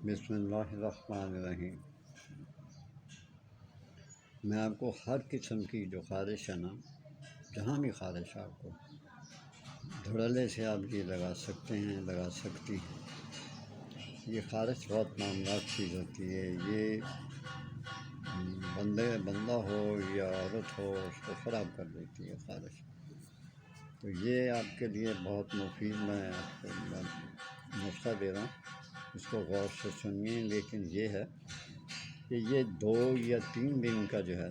بسم اللہ الرحمن الرحیم۔ میں آپ کو ہر قسم کی جو خارش ہے نا، جہاں بھی خارش ہے آپ کو دھڑلے سے آپ یہ لگا سکتے ہیں، لگا سکتی ہیں۔ یہ خارش بہت نامناک چیز ہوتی ہے۔ یہ بندہ ہو یا عورت ہو، اس کو خراب کر دیتی ہے خارش۔ تو یہ آپ کے لیے بہت مفید، میں آپ کو نسخہ دے رہا ہوں، اس کو غور سے سنیے۔ لیکن یہ ہے کہ یہ 2 یا 3 دن کا جو ہے،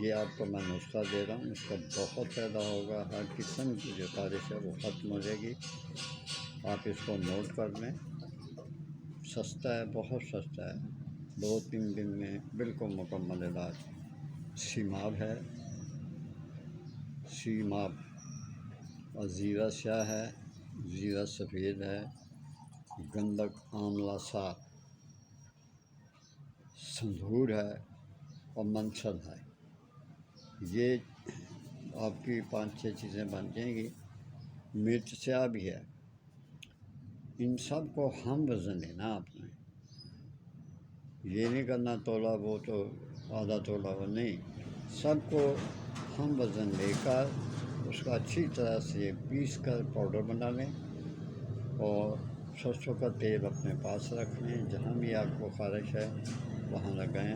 یہ آپ کو میں نسخہ دے رہا ہوں، اس کا بہت فائدہ ہوگا۔ ہر قسم کی جو خارش ہے وہ ختم ہو جائے گی۔ آپ اس کو نوٹ کر لیں، سستا ہے، بہت سستا ہے، 2-3 دن میں بالکل مکمل علاج۔ سیماب ہے، سیماب، اور زیرہ سیاہ ہے، زیرہ سفید ہے، گندک آملہ ساگ، سندھور ہے، اور منسل ہے۔ یہ آپ کی 5-6 چیزیں بن جائیں گی۔ مرچ سیاہ بھی ہے۔ ان سب کو ہم وزن لینا آپ نے، یہ نہیں کرنا تولا وہ تو آدھا تولا وہ نہیں، سب کو ہم وزن لے کر اس کا اچھی طرح سے پیس کر پاؤڈر بنا لیں، اور سرسوں کا تیل اپنے پاس رکھ لیں۔ جہاں بھی آپ کو خارش ہے وہاں لگائیں،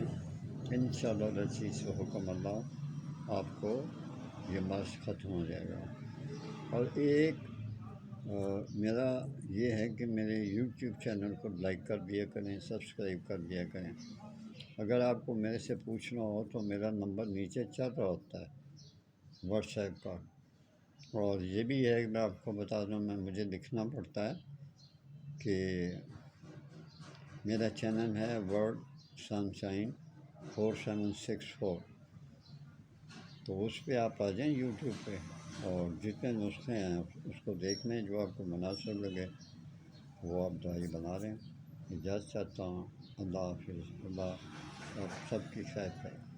انشاءاللہ العزیز و حکم اللہ آپ کو یہ مرض ختم ہو جائے گا۔ اور ایک میرا یہ ہے کہ میرے یوٹیوب چینل کو لائک کر دیا کریں، سبسکرائب کر دیا کریں۔ اگر آپ کو میرے سے پوچھنا ہو تو میرا نمبر نیچے چل رہا ہوتا ہے واٹس ایپ کا۔ اور یہ بھی ہے کہ میں آپ کو بتا دوں، مجھے لکھنا پڑتا ہے کہ میرا چینل ہے ورڈ سنشائن 4764، تو اس پہ آپ آ جائیں یوٹیوب پہ، اور جتنے نسخے ہیں اس کو دیکھ لیں، جو آپ کو مناسب لگے وہ آپ دوائی بنا لیں۔ اجازت چاہتا ہوں، اللہ حافظ، اللہ آپ سب کی خیر کرے۔